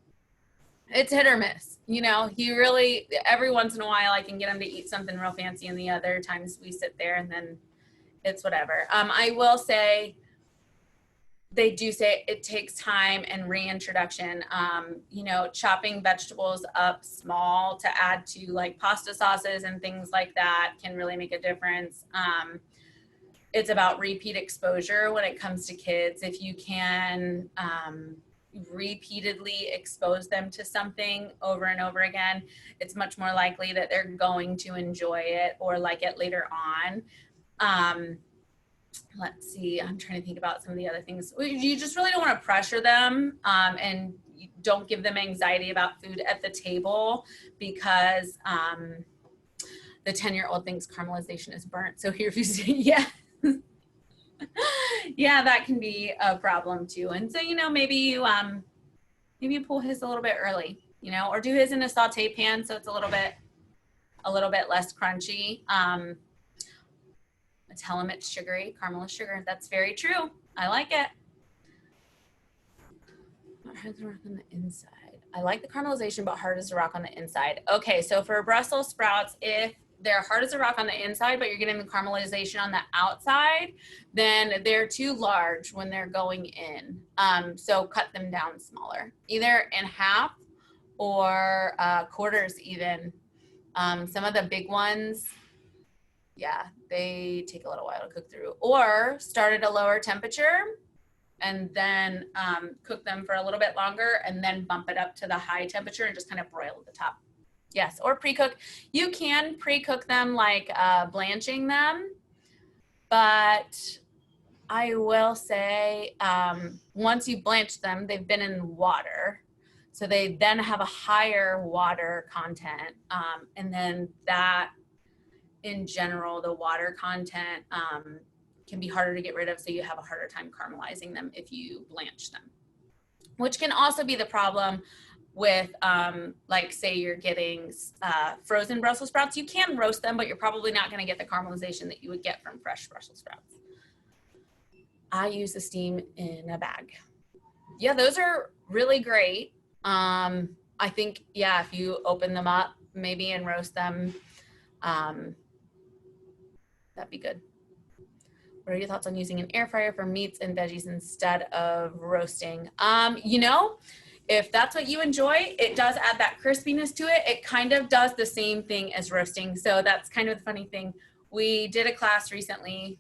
It's hit or miss. You know, he really, every once in a while I can get him to eat something real fancy, and the other times we sit there and then it's whatever. I will say, they do say it takes time and reintroduction. You know, chopping vegetables up small to add to like pasta sauces and things like that can really make a difference. It's about repeat exposure when it comes to kids. If you can repeatedly expose them to something over and over again, it's much more likely that they're going to enjoy it or like it later on. Let's see, I'm trying to think about some of the other things. You just really don't want to pressure them, and you don't give them anxiety about food at the table, because the 10-year-old thinks caramelization is burnt. So here, if you say yes, yeah, that can be a problem too. And so, you know, maybe you pull his a little bit early, you know, or do his in a saute pan so it's a little bit less crunchy. Tell him it's sugary. Caramel is sugar. That's very true. I like it. Hard as a rock on the inside. I like the caramelization, but hard as a rock on the inside. Okay, so for Brussels sprouts, if they're hard as a rock on the inside, but you're getting the caramelization on the outside, then they're too large when they're going in. So cut them down smaller, either in half or quarters even. Some of the big ones, yeah, they take a little while to cook through. Or start at a lower temperature and then cook them for a little bit longer and then bump it up to the high temperature and just kind of broil at the top. Yes, or pre-cook. You can pre-cook them like blanching them, but I will say once you blanch them, they've been in water. So they then have a higher water content. And then that, in general, the water content can be harder to get rid of, so you have a harder time caramelizing them if you blanch them, which can also be the problem with like say you're getting frozen Brussels sprouts. You can roast them, but you're probably not going to get the caramelization that you would get from fresh Brussels sprouts. I use the steam in a bag. Yeah, those are really great. I think, yeah, if you open them up maybe and roast them, that'd be good. What are your thoughts on using an air fryer for meats and veggies instead of roasting? You know, if that's what you enjoy, it does add that crispiness to it. It kind of does the same thing as roasting. So that's kind of the funny thing. We did a class recently.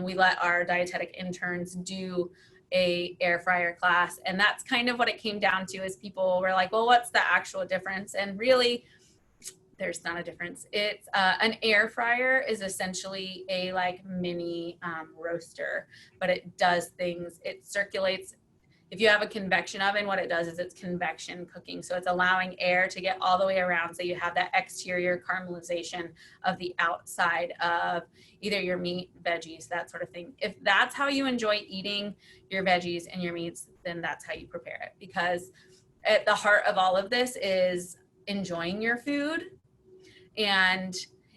We let our dietetic interns do a air fryer class. And that's kind of what it came down to, is people were like, well, what's the actual difference? And really, there's not a difference. It's an air fryer is essentially a like mini roaster, but it does things, it circulates. If you have a convection oven, what it does is it's convection cooking. So it's allowing air to get all the way around. So you have that exterior caramelization of the outside of either your meat, veggies, that sort of thing. If that's how you enjoy eating your veggies and your meats, then that's how you prepare it. Because at the heart of all of this is enjoying your food. And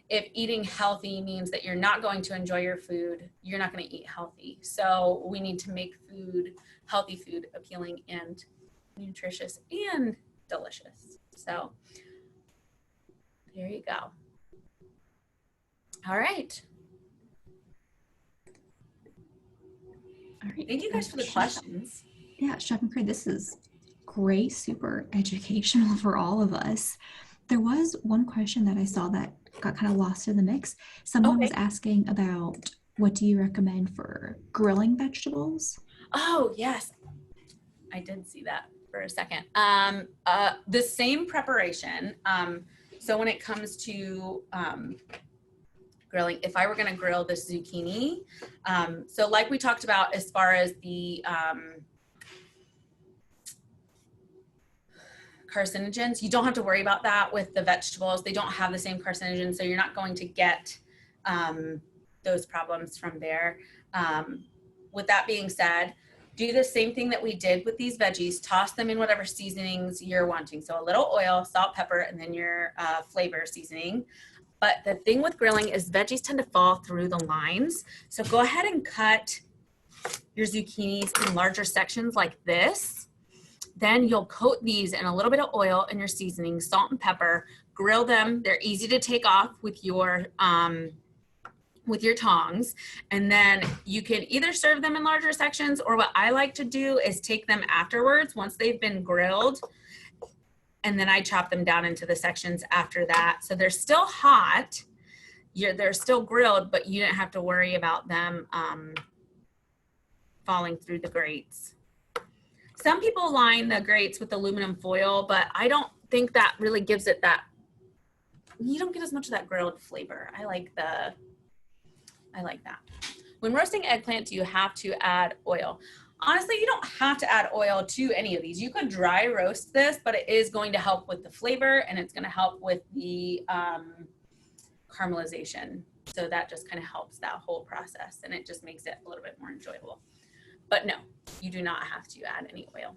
if eating healthy means that you're not going to enjoy your food, you're not going to eat healthy. So we need to make food, healthy food, appealing and nutritious and delicious. So there you go. All right. All right. Thank you guys for the questions. Yeah, Chef McCurdy, this is great, super educational for all of us. There was one question that I saw that got kind of lost in the mix. Someone was asking about, what do you recommend for grilling vegetables? Oh, yes. I did see that for a second. The same preparation. So when it comes to grilling, if I were going to grill this zucchini, so like we talked about as far as the carcinogens, you don't have to worry about that with the vegetables. They don't have the same carcinogens, so you're not going to get those problems from there. With that being said, do the same thing that we did with these veggies. Toss them in whatever seasonings you're wanting. So a little oil, salt, pepper, and then your flavor seasoning. But the thing with grilling is veggies tend to fall through the lines. So go ahead and cut your zucchinis in larger sections like this. Then you'll coat these in a little bit of oil and your seasoning, salt and pepper, grill them. They're easy to take off with your tongs. And then you can either serve them in larger sections, or what I like to do is take them afterwards once they've been grilled. And then I chop them down into the sections after that. So they're still hot. They're still grilled, but you didn't have to worry about them falling through the grates. Some people line the grates with aluminum foil, but I don't think that really gives it that, you don't get as much of that grilled flavor. I like that. When roasting eggplant, do you have to add oil? Honestly, you don't have to add oil to any of these. You could dry roast this, but it is going to help with the flavor and it's going to help with the caramelization. So that just kind of helps that whole process and it just makes it a little bit more enjoyable. But no, you do not have to add any oil.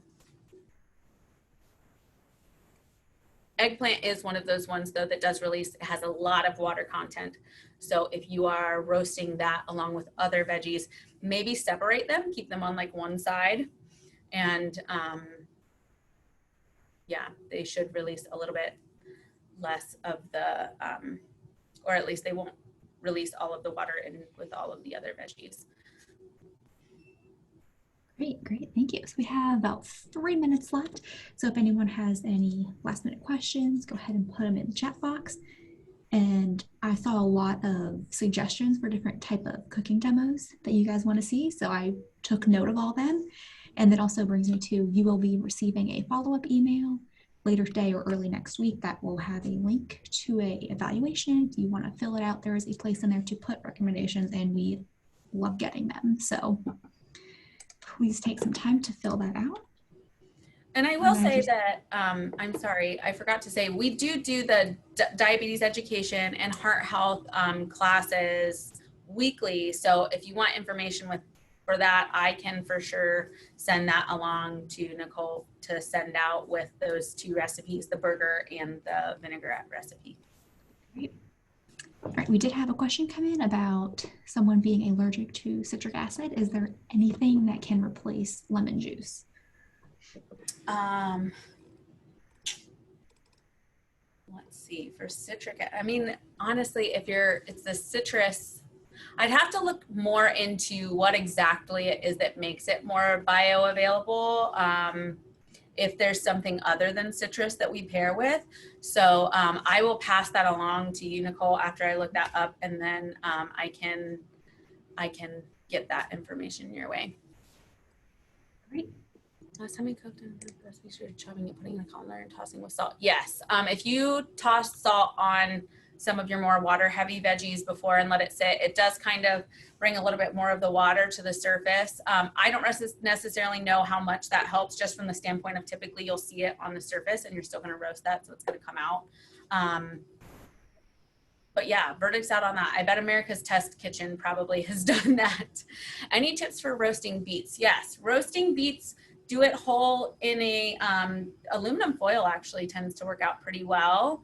Eggplant is one of those ones though that does release, it has a lot of water content. So if you are roasting that along with other veggies, maybe separate them, keep them on like one side. And yeah, they should release a little bit less of the, or at least they won't release all of the water in with all of the other veggies. Great, thank you. So we have about 3 minutes left. So if anyone has any last minute questions, go ahead and put them in the chat box. And I saw a lot of suggestions for different type of cooking demos that you guys want to see. So I took note of all them. And that also brings me to, you will be receiving a follow-up email later today or early next week that will have a link to a evaluation. If you want to fill it out, there is a place in there to put recommendations and we love getting them. So please take some time to fill that out. And I will say that, I'm sorry, I forgot to say, we do the diabetes education and heart health classes weekly. So if you want information for that, I can for sure send that along to Nicole to send out with those 2 recipes, the burger and the vinaigrette recipe. Great. All right, we did have a question come in about someone being allergic to citric acid. Is there anything that can replace lemon juice? Let's see, for citric, I mean, honestly, it's the citrus, I'd have to look more into what exactly it is that makes it more bioavailable. If there's something other than citrus that we pair with. So I will pass that along to you, Nicole, after I look that up, and then I can get that information your way. Great. Last time we cooked in the recipe, you're chopping it, putting in a colander and tossing with salt. Yes, if you toss salt on some of your more water heavy veggies before and let it sit, it does kind of bring a little bit more of the water to the surface. I don't necessarily know how much that helps, just from the standpoint of typically you'll see it on the surface and you're still going to roast that, so it's going to come out. But yeah, verdict's out on that. I bet America's Test Kitchen probably has done that. Any tips for roasting beets? Yes, roasting beets, do it whole in a aluminum foil actually tends to work out pretty well.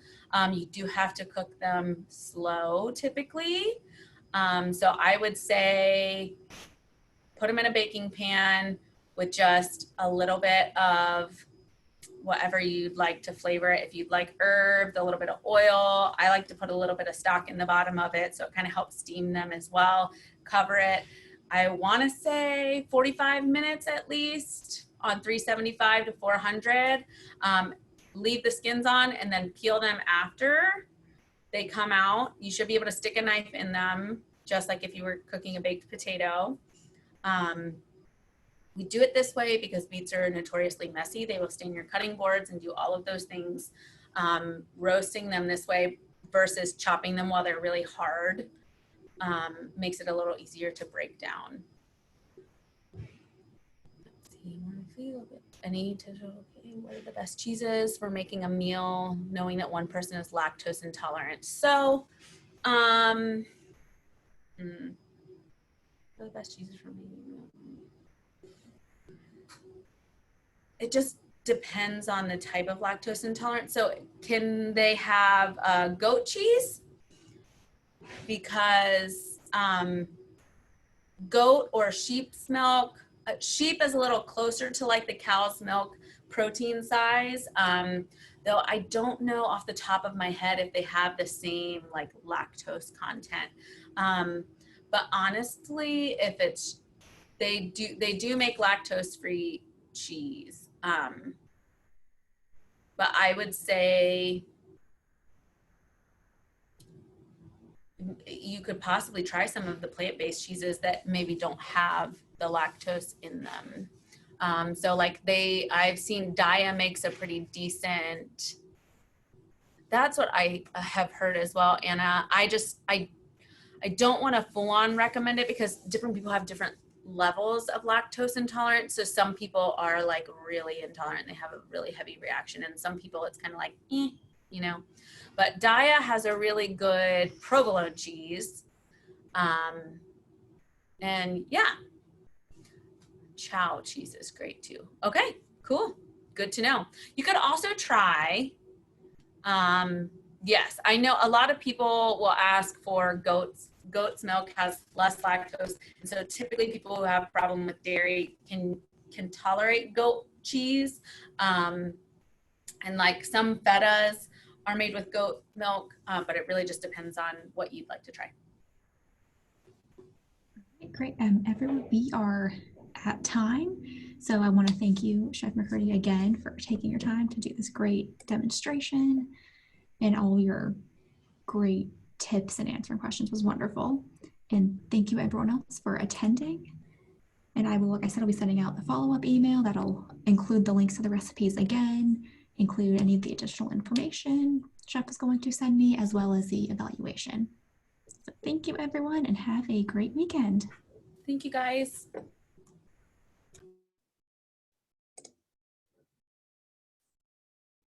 You do have to cook them slow typically. So I would say put them in a baking pan with just a little bit of whatever you'd like to flavor it. If you'd like herbs, a little bit of oil. I like to put a little bit of stock in the bottom of it, so it kind of helps steam them as well. Cover it. I want to say 45 minutes at least on 375 to 400. Leave the skins on and then peel them after they come out. You should be able to stick a knife in them, just like if you were cooking a baked potato. We do it this way because beets are notoriously messy. They will stain your cutting boards and do all of those things. Roasting them this way versus chopping them while they're really hard makes it a little easier to break down. Let's see, any tips? Okay, what are the best cheeses for making a meal, knowing that one person is lactose intolerant? So, Mm. The best cheeses for me. It just depends on the type of lactose intolerance. So can they have goat cheese? Because goat or sheep's milk, sheep is a little closer to like the cow's milk protein size. Though I don't know off the top of my head if they have the same like lactose content. But honestly, if it's they do make lactose free cheese. But I would say you could possibly try some of the plant-based cheeses that maybe don't have the lactose in them. So like I've seen Daya makes a pretty decent, that's what I have heard as well, Anna. I don't want to full on recommend it because different people have different levels of lactose intolerance. So some people are like really intolerant. They have a really heavy reaction. And some people it's kind of like, you know. But Daya has a really good provolone cheese. And yeah, chow cheese is great too. Okay, cool. Good to know. You could also try, yes, I know a lot of people will ask for goat's milk has less lactose, and so typically people who have problem with dairy can tolerate goat cheese. And like some fetas are made with goat milk, but it really just depends on what you'd like to try. Great. Everyone, we are at time. So I want to thank you, Chef McCurdy, again for taking your time to do this great demonstration, and all your great tips and answering questions was wonderful. And thank you everyone else for attending. And I will, like I said, I'll be sending out the follow-up email that'll include the links to the recipes again, include any of the additional information Chef is going to send me, as well as the evaluation. So thank you everyone and have a great weekend. Thank you guys.